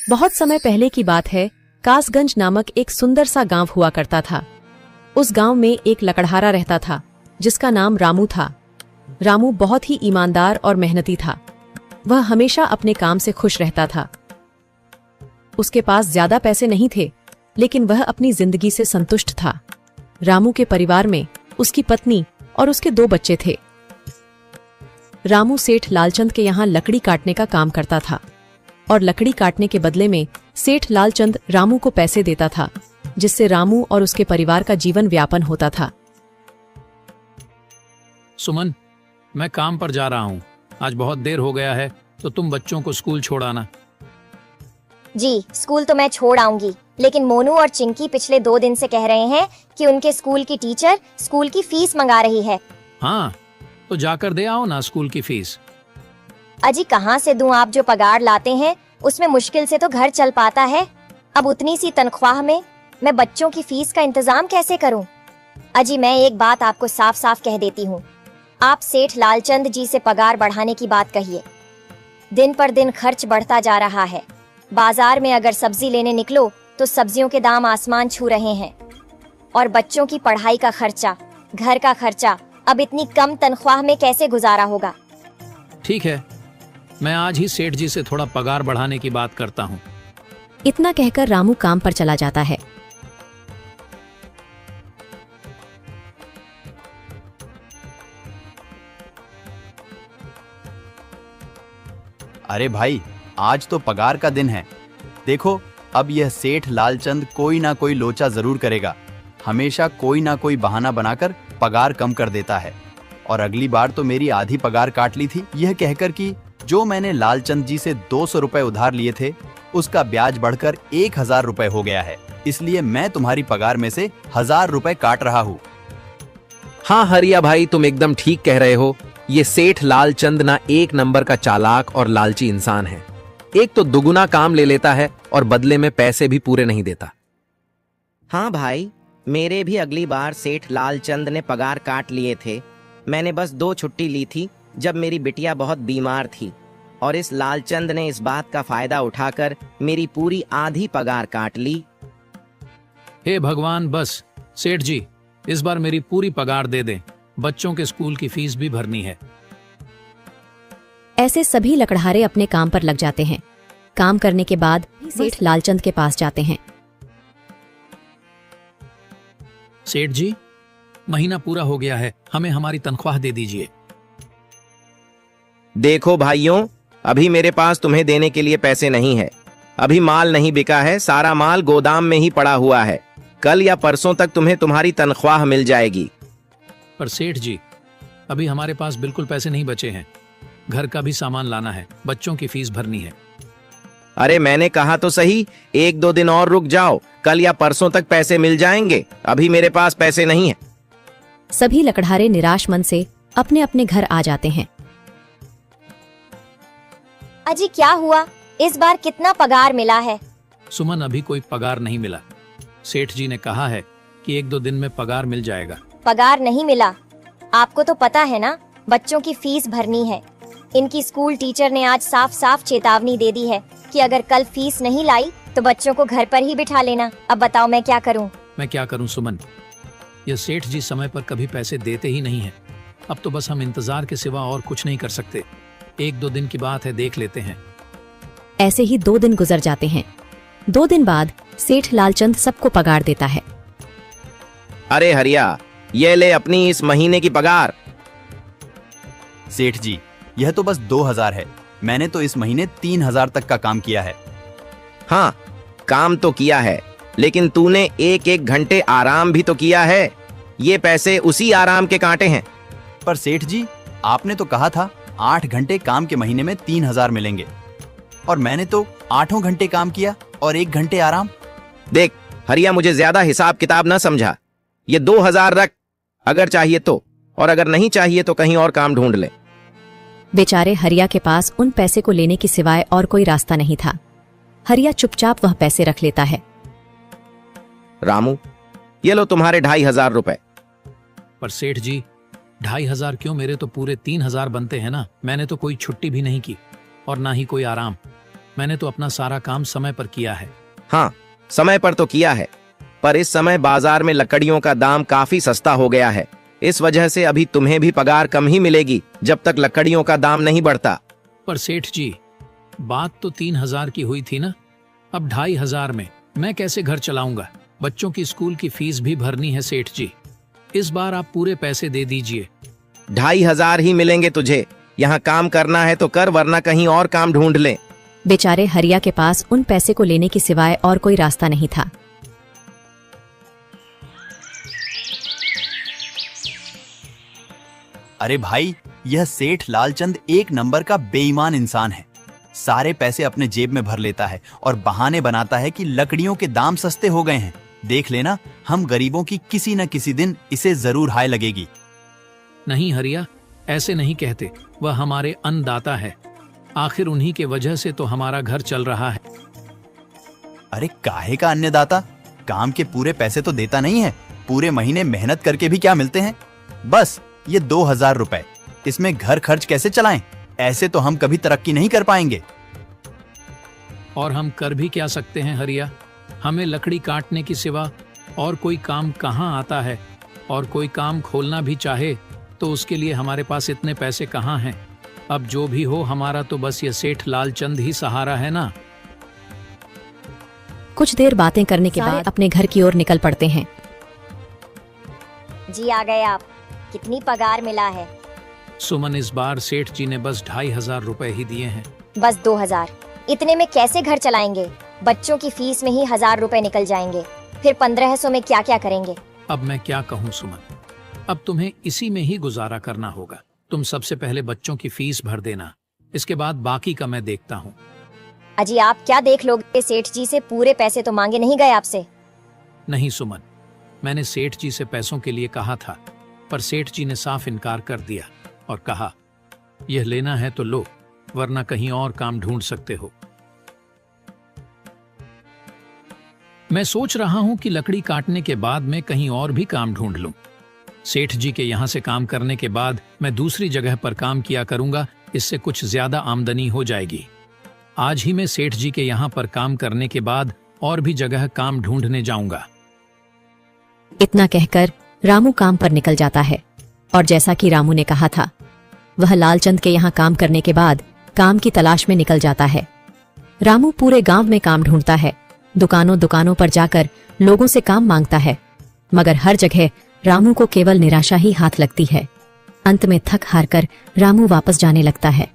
बहुत समय पहले की बात है। कासगंज नामक एक सुंदर सा गांव हुआ करता था। उस गांव में एक लकड़हारा रहता था जिसका नाम रामू था। रामू बहुत ही ईमानदार और मेहनती था। वह हमेशा अपने काम से खुश रहता था। उसके पास ज्यादा पैसे नहीं थे, लेकिन वह अपनी जिंदगी से संतुष्ट था। रामू के परिवार में उसकी पत्नी और उसके 2 बच्चे थे। रामू सेठ लालचंद के यहाँ लकड़ी काटने का काम करता था और लकड़ी काटने के बदले में सेठ लालचंद रामू को पैसे देता था, जिससे रामू और उसके परिवार का जीवन व्यापन होता था। सुमन, मैं काम पर जा रहा हूँ। आज बहुत देर हो गया है, तो तुम बच्चों को स्कूल छोड़ आना। जी, स्कूल तो मैं छोड़ आऊंगी, लेकिन मोनू और चिंकी पिछले 2 दिन से कह रहे हैं कि उनके स्कूल की टीचर स्कूल की फीस मंगा रही है। हाँ, तो जाकर दे आओ ना स्कूल की फीस। अजी कहाँ से दूं? आप जो पगार लाते हैं उसमें मुश्किल से तो घर चल पाता है। अब उतनी सी तनख्वाह में मैं बच्चों की फीस का इंतजाम कैसे करूं? अजी मैं एक बात आपको साफ साफ कह देती हूँ, आप सेठ लालचंद जी से पगार बढ़ाने की बात कहिए। दिन पर दिन खर्च बढ़ता जा रहा है। बाजार में अगर सब्जी लेने निकलो तो सब्जियों के दाम आसमान छू रहे हैं, और बच्चों की पढ़ाई का खर्चा, घर का खर्चा अब इतनी कम तनख्वाह में कैसे गुजारा होगा? ठीक है, मैं आज ही सेठ जी से थोड़ा पगार बढ़ाने की बात करता हूँ। इतना कहकर रामू काम पर चला जाता है। अरे भाई, आज तो पगार का दिन है। देखो, अब यह सेठ लालचंद कोई ना कोई लोचा जरूर करेगा। हमेशा कोई ना कोई बहाना बनाकर पगार कम कर देता है। और अगली बार तो मेरी आधी पगार काट ली थी, यह कहकर कि जो मैंने लालचंद जी से 200 रुपए उधार लिए थे, उसका ब्याज बढ़कर 1000 रुपए हो गया है। इसलिए मैं तुम्हारी पगार में से 1000 रुपए काट रहा हूँ। हाँ हरिया भाई, तुम एकदम ठीक कह रहे हो। ये सेठ लालचंद ना एक नंबर का चालाक और लालची इंसान है। एक तो दुगुना काम ले लेता है और बदले में पैसे भी पूरे नहीं देता। हाँ भाई, मेरे भी अगली बार सेठ लालचंद ने पगार काट लिए थे। मैंने बस 2 छुट्टी ली थी जब मेरी बिटिया बहुत बीमार थी, और इस लालचंद ने इस बात का फायदा उठाकर मेरी पूरी आधी पगार काट ली। हे भगवान, बस सेठ जी इस बार मेरी पूरी पगार दे दें। बच्चों के स्कूल की फीस भी भरनी है। ऐसे सभी लकड़हारे अपने काम पर लग जाते हैं। काम करने के बाद सेठ लालचंद के पास जाते हैं। सेठ जी, महीना पूरा हो गया है, हमें हमारी तनख्वाह दे दीजिए। देखो भाइयों, अभी मेरे पास तुम्हें देने के लिए पैसे नहीं है। अभी माल नहीं बिका है, सारा माल गोदाम में ही पड़ा हुआ है। कल या परसों तक तुम्हें तुम्हारी तनख्वाह मिल जाएगी। पर सेठ जी, अभी हमारे पास बिल्कुल पैसे नहीं बचे हैं। घर का भी सामान लाना है, बच्चों की फीस भरनी है। अरे मैंने कहा तो सही, 1-2 दिन और रुक जाओ, कल या परसों तक पैसे मिल जाएंगे। अभी मेरे पास पैसे नहीं है। सभी लकड़हारे निराश मन से अपने अपने घर आ जाते हैं। अजी क्या हुआ? इस बार कितना पगार मिला है? सुमन, अभी कोई पगार नहीं मिला। सेठ जी ने कहा है कि 1-2 दिन में पगार मिल जाएगा। पगार नहीं मिला? आपको तो पता है ना, बच्चों की फीस भरनी है। इनकी स्कूल टीचर ने आज साफ साफ चेतावनी दे दी है कि अगर कल फीस नहीं लाई तो बच्चों को घर पर ही बिठा लेना। अब बताओ मैं क्या करूं? मैं क्या करूं सुमन, ये सेठ जी समय पर कभी पैसे देते ही नहीं है। अब तो बस हम इंतजार के सिवा और कुछ नहीं कर सकते। 1-2 दिन की बात है, देख लेते हैं। ऐसे ही 2 दिन गुजर जाते हैं। 2 दिन बाद सेठ लालचंद सबको पगार देता है। अरे हरिया, ये ले अपनी इस महीने की पगार। सेठ जी, यह तो बस 2000 है। मैंने तो इस महीने 3000 तक का काम किया है। हाँ, काम तो किया है, लेकिन तूने 1-1 घंटे आराम भी तो किया है। ये पैसे उसी आराम के कांटे हैं। पर सेठ जी, आपने तो कहा था 8 घंटे काम के महीने में 3000 मिलेंगे, और मैंने तो 8 घंटे काम किया और 1 घंटे आराम। देख हरिया, मुझे ज्यादा हिसाब किताब ना समझा। ये 2000 रख, अगर चाहिए तो, और अगर नहीं चाहिए तो कहीं और काम ढूंढ ले। बेचारे हरिया के पास उन पैसे को लेने की सिवाय और कोई रास्ता नहीं था। हरिया चुपचाप वह पैसे रख लेता है। रामू, ये लो तुम्हारे 2500 रुपए। पर सेठ जी, 2500 क्यों? मेरे तो पूरे 3000 बनते हैं ना। मैंने तो कोई छुट्टी भी नहीं की और ना ही कोई आराम। मैंने तो अपना सारा काम समय पर किया है। हाँ, समय पर तो किया है, पर इस समय बाजार में लकड़ियों का दाम काफी सस्ता हो गया है। इस वजह से अभी तुम्हें भी पगार कम ही मिलेगी जब तक लकड़ियों का दाम नहीं बढ़ता। पर सेठ जी, बात तो 3,000 की हुई थी ना, अब 2,500 में मैं कैसे घर चलाऊंगा? बच्चों की स्कूल की फीस भी भरनी है सेठ जी। इस बार आप पूरे पैसे दे दीजिए। 2,500 ही मिलेंगे तुझे। यहाँ काम करना है तो कर, वरना कहीं और काम ढूंढ ले। बेचारे हरिया के पास उन पैसे को लेने के सिवाय और कोई रास्ता नहीं था। अरे भाई, यह सेठ लालचंद एक नंबर का बेईमान इंसान है। सारे पैसे अपने जेब में भर लेता है और बहाने बनाता है कि लकड़ियों के दाम सस्ते हो गए हैं। देख लेना, हम गरीबों की किसी न किसी दिन इसे जरूर हाय लगेगी। नहीं हरिया, ऐसे नहीं कहते। वह हमारे अन्नदाता है। आखिर उन्हीं के वजह से तो हमारा घर चल रहा है। अरे काहे का अन्नदाता? काम के पूरे पैसे तो देता नहीं है। पूरे महीने मेहनत करके भी क्या मिलते हैं? बस ये 2,000 रुपए। इसमें घर खर्च कैसे चलाएं? ऐसे तो हम कभी तरक्की नहीं कर पाएंगे। और हम कर भी क्या सकते हैं हरिया? हमें लकड़ी काटने की सिवा और कोई काम कहाँ आता है? और कोई काम खोलना भी चाहे तो उसके लिए हमारे पास इतने पैसे कहाँ हैं? अब जो भी हो, हमारा तो बस ये सेठ लालचंद ही सहारा है ना। कुछ देर बातें करने के बाद अपने घर की ओर निकल पड़ते हैं। जी आ गए आप। कितनी पगार मिला है? सुमन, इस बार सेठ जी ने बस 2,500 रुपए ही दिए हैं। बस 2,000? इतने में कैसे घर चलाएंगे? बच्चों की फीस में ही 1,000 रुपए निकल जाएंगे। फिर 1,500 में क्या क्या करेंगे? अब मैं क्या कहूँ सुमन, अब तुम्हें इसी में ही गुजारा करना होगा। तुम सबसे पहले बच्चों की फीस भर देना, इसके बाद बाकी का मैं देखता हूँ। अजी आप क्या देख लोगे? सेठ जी से पूरे पैसे तो मांगे नहीं गए आपसे? नहीं सुमन, मैंने सेठ जी से पैसों के लिए कहा था, पर सेठ जी ने साफ इनकार कर दिया और कहा, यह लेना है तो लो, वरना कहीं और काम ढूंढ सकते हो। मैं सोच रहा हूं कि लकड़ी काटने के बाद मैं कहीं और भी काम ढूंढ लूं। सेठ जी के यहां से काम करने के बाद मैं दूसरी जगह पर काम किया करूंगा, इससे कुछ ज्यादा आमदनी हो जाएगी। आज ही मैं सेठ जी के यहां पर काम करने के बाद और भी जगह काम ढूंढने जाऊंगा। इतना कहकर रामू काम पर निकल जाता है और जैसा कि रामू ने कहा था, वह लालचंद के यहाँ काम करने के बाद काम की तलाश में निकल जाता है। रामू पूरे गांव में काम ढूंढता है, दुकानों दुकानों पर जाकर लोगों से काम मांगता है, मगर हर जगह रामू को केवल निराशा ही हाथ लगती है। अंत में थक हार कर रामू वापस जाने लगता है।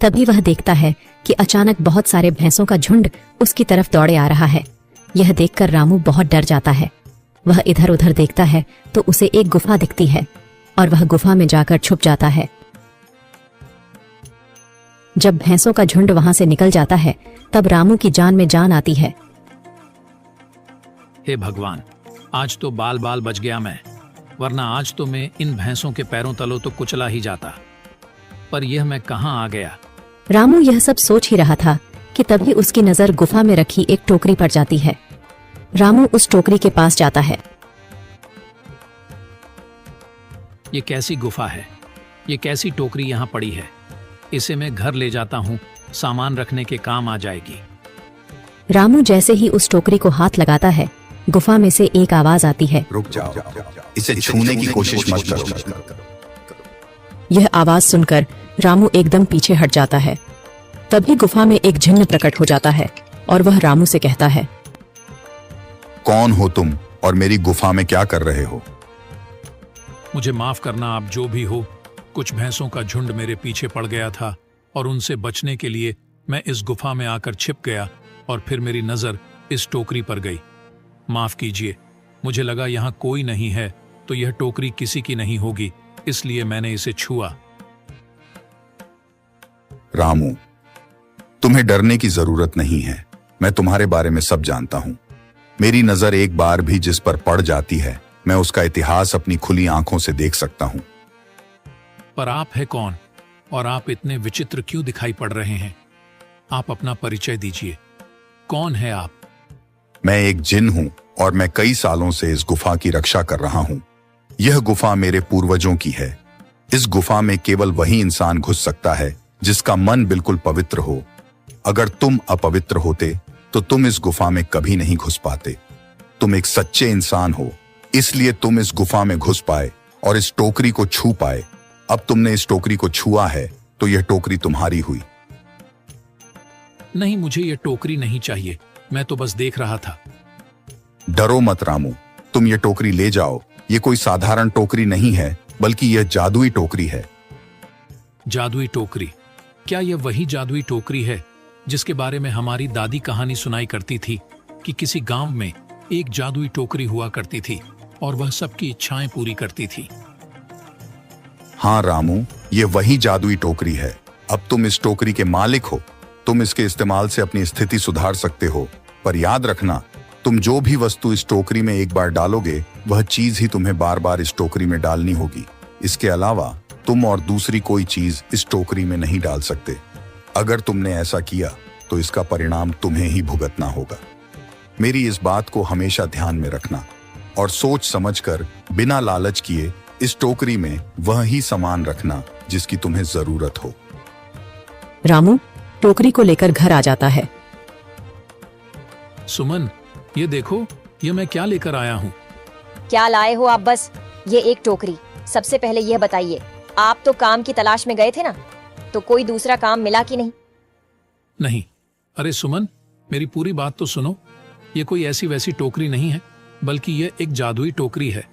तभी वह देखता है कि अचानक बहुत सारे भैंसों का झुंड उसकी तरफ दौड़े आ रहा है। यह देखकर रामू बहुत डर जाता है। वह इधर उधर देखता है तो उसे एक गुफा दिखती है और वह गुफा में जाकर छुप जाता है। जब भैंसों का झुंड वहां से निकल जाता है तब रामू की जान में जान आती है। हे भगवान, आज तो बाल बाल बच गया मैं, वरना आज तो मैं इन भैंसों के पैरों तलों तो कुचला ही जाता। पर यह मैं कहाँ आ गया? रामू यह सब सोच ही रहा था कि तभी उसकी नजर गुफा में रखी एक टोकरी पर जाती है। रामू उस टोकरी के पास जाता है। ये कैसी गुफा है? ये कैसी टोकरी यहाँ पड़ी है? इसे मैं घर ले जाता हूँ, सामान रखने के काम आ जाएगी। रामू जैसे ही उस टोकरी को हाथ लगाता है, गुफा में से एक आवाज आती है, रुक जाओ, इसे छूने की कोशिश मत करो। यह आवाज सुनकर रामू एकदम पीछे हट जाता है। तभी गुफा में एक जिन्न प्रकट हो जाता है और वह रामू से कहता है, कौन हो तुम और मेरी गुफा में क्या कर रहे हो? मुझे माफ करना, आप जो भी हो। कुछ भैंसों का झुंड मेरे पीछे पड़ गया था और उनसे बचने के लिए मैं इस गुफा में आकर छिप गया और फिर मेरी नजर इस टोकरी पर गई। माफ कीजिए, मुझे लगा यहाँ कोई नहीं है तो यह टोकरी किसी की नहीं होगी, इसलिए मैंने इसे छुआ। रामू, तुम्हें डरने की जरूरत नहीं है। मैं तुम्हारे बारे में सब जानता हूँ। मेरी नजर एक बार भी जिस पर पड़ जाती है, मैं उसका इतिहास अपनी खुली आंखों से देख सकता हूँ। पर आप है कौन और आप इतने विचित्र क्यों दिखाई पड़ रहे हैं? आप अपना परिचय दीजिए। कौन है आप? मैं एक जिन हूँ और मैं कई सालों से इस गुफा की रक्षा कर रहा हूँ। यह गुफा मेरे पूर्वजों की है। इस गुफा में केवल वही इंसान घुस सकता है जिसका मन बिल्कुल पवित्र हो। अगर तुम अपवित्र होते तो तुम इस गुफा में कभी नहीं घुस पाते। तुम एक सच्चे इंसान हो, इसलिए तुम इस गुफा में घुस पाए और इस टोकरी को छू पाए। अब तुमने इस टोकरी को छुआ है तो यह टोकरी तुम्हारी हुई। नहीं, मुझे ये टोकरी नहीं चाहिए, मैं तो बस देख रहा था। डरो मत रामू, तुम ये टोकरी ले जाओ। ये कोई साधारण टोकरी नहीं है, बल्कि यह जादुई टोकरी है। जादुई टोकरी? क्या यह वही जादुई टोकरी है जिसके बारे में हमारी दादी कहानी सुनाई करती थी कि किसी गांव में एक जादुई टोकरी हुआ करती थी और वह सबकी इच्छाएं पूरी करती थी? हाँ रामू, ये वही जादुई टोकरी है। अब तुम इस टोकरी के मालिक हो। तुम इसके इस्तेमाल से अपनी स्थिति सुधार सकते हो, पर याद रखना, तुम जो भी वस्तु इस टोकरी में एक बार डालोगे वह चीज ही तुम्हें बार बार इस टोकरी में डालनी होगी। इसके अलावा तुम और दूसरी कोई चीज इस टोकरी में नहीं डाल सकते। अगर तुमने ऐसा किया तो इसका परिणाम तुम्हें ही भुगतना होगा। मेरी इस बात को हमेशा ध्यान में रखना और सोच समझकर बिना लालच किए इस टोकरी में वह ही सामान रखना जिसकी तुम्हें जरूरत हो। रामू टोकरी को लेकर घर आ जाता है। सुमन, ये देखो, ये मैं क्या लेकर आया हूँ। क्या लाए हो आप? बस ये एक टोकरी। सबसे पहले यह बताइए, आप तो काम की तलाश में गए थे ना, तो कोई दूसरा काम मिला कि नहीं? नहीं। अरे सुमन, मेरी पूरी बात तो सुनो। ये कोई ऐसी वैसी टोकरी नहीं है, बल्कि यह एक जादुई टोकरी है।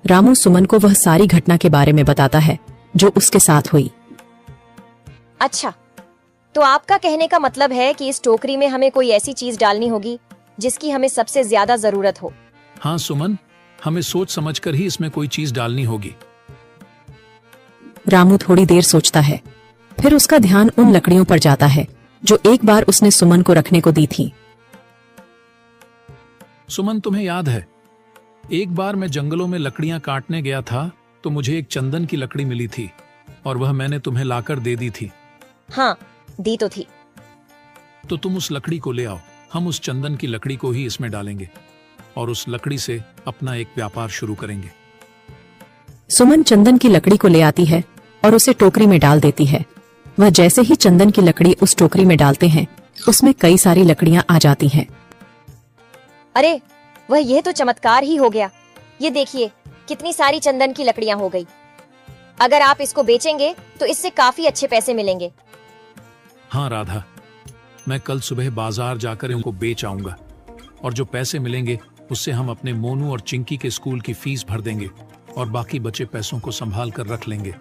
रामू सुमन को वह सारी घटना के बारे में बताता है जो उसके साथ हुई। अच्छा, तो आपका कहने का मतलब है कि इस टोकरी में हमें कोई ऐसी चीज डालनी होगी जिसकी हमें सबसे ज्यादा जरूरत हो। हाँ सुमन, हमें सोच समझकर ही इसमें कोई चीज डालनी होगी। रामू थोड़ी देर सोचता है, फिर उसका ध्यान उन लकड़ियों पर जाता है जो एक बार उसने सुमन को रखने को दी थी। सुमन, तुम्हें याद है, एक बार मैं जंगलों में लकड़ियां काटने गया था तो मुझे एक चंदन की लकड़ी मिली थी और वह मैंने तुम्हें लाकर दे दी थी। हाँ, दी तो थी। तो तुम उस लकड़ी को ले आओ। हम उस चंदन की लकड़ी को ही इसमें डालेंगे और उस लकड़ी से अपना एक व्यापार शुरू करेंगे। सुमन चंदन की लकड़ी को ले आती है और उसे टोकरी में डाल देती है। वह जैसे ही चंदन की लकड़ी उस टोकरी में डालते हैं, उसमें कई सारी लकड़ियां आ जाती हैं। अरे वह, यह तो चमत्कार ही हो गया। ये देखिए, कितनी सारी चंदन की लकड़ियां हो गई। अगर आप इसको बेचेंगे तो इससे काफी अच्छे पैसे मिलेंगे। हाँ राधा, मैं कल सुबह बाजार जाकर इनको बेच आऊंगा और जो पैसे मिलेंगे उससे हम अपने मोनू और चिंकी के स्कूल की फीस भर देंगे और बाकी बचे पैसों को संभाल कर रख लेंगे।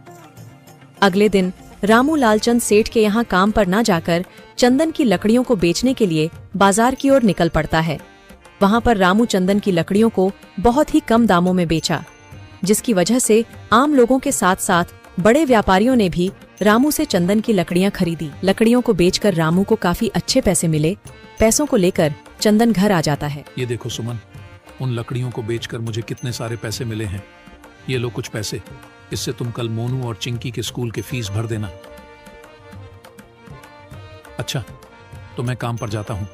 अगले दिन रामू लालचंद सेठ के यहाँ काम पर न जाकर चंदन की लकड़ियों को बेचने के लिए बाजार की ओर निकल पड़ता है। वहाँ पर रामू चंदन की लकड़ियों को बहुत ही कम दामों में बेचा, जिसकी वजह से आम लोगों के साथ साथ बड़े व्यापारियों ने भी रामू से चंदन की लकड़ियां खरीदी। लकड़ियों को बेचकर रामू को काफी अच्छे पैसे मिले। पैसों को लेकर चंदन घर आ जाता है। ये देखो सुमन, उन लकड़ियों को बेचकर मुझे कितने सारे पैसे मिले हैं। ये लो कुछ पैसे, इससे तुम कल मोनू और चिंकी के स्कूल के फीस भर देना। अच्छा, तो मैं काम पर जाता हूँ।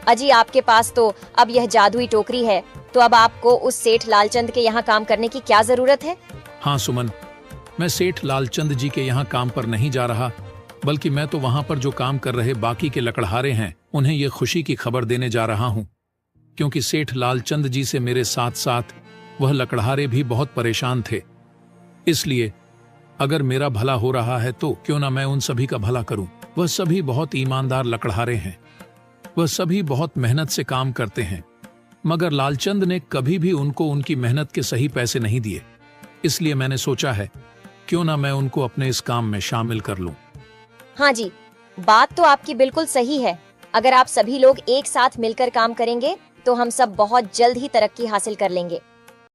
अजी, आपके पास तो अब यह जादुई टोकरी है, तो अब आपको उस सेठ लालचंद के यहाँ काम करने की क्या जरूरत है? हाँ सुमन, मैं सेठ लालचंद जी के यहाँ काम पर नहीं जा रहा, बल्कि मैं तो वहां पर जो काम कर रहे बाकी के लकड़हारे हैं उन्हें ये खुशी की खबर देने जा रहा हूँ, क्योंकि सेठ लालचंद जी से मेरे साथ साथ वह लकड़हारे भी बहुत परेशान थे। इसलिए अगर मेरा भला हो रहा है तो क्यों ना मैं उन सभी का भला करूं। वह सभी बहुत ईमानदार लकड़हारे हैं, वह सभी बहुत मेहनत से काम करते हैं, मगर लालचंद ने कभी भी उनको उनकी मेहनत के सही पैसे नहीं दिए। इसलिए मैंने सोचा है क्यों ना मैं उनको अपने इस काम में शामिल कर लूं। हाँ जी, बात तो आपकी बिल्कुल सही है। अगर आप सभी लोग एक साथ मिलकर काम करेंगे तो हम सब बहुत जल्द ही तरक्की हासिल कर लेंगे।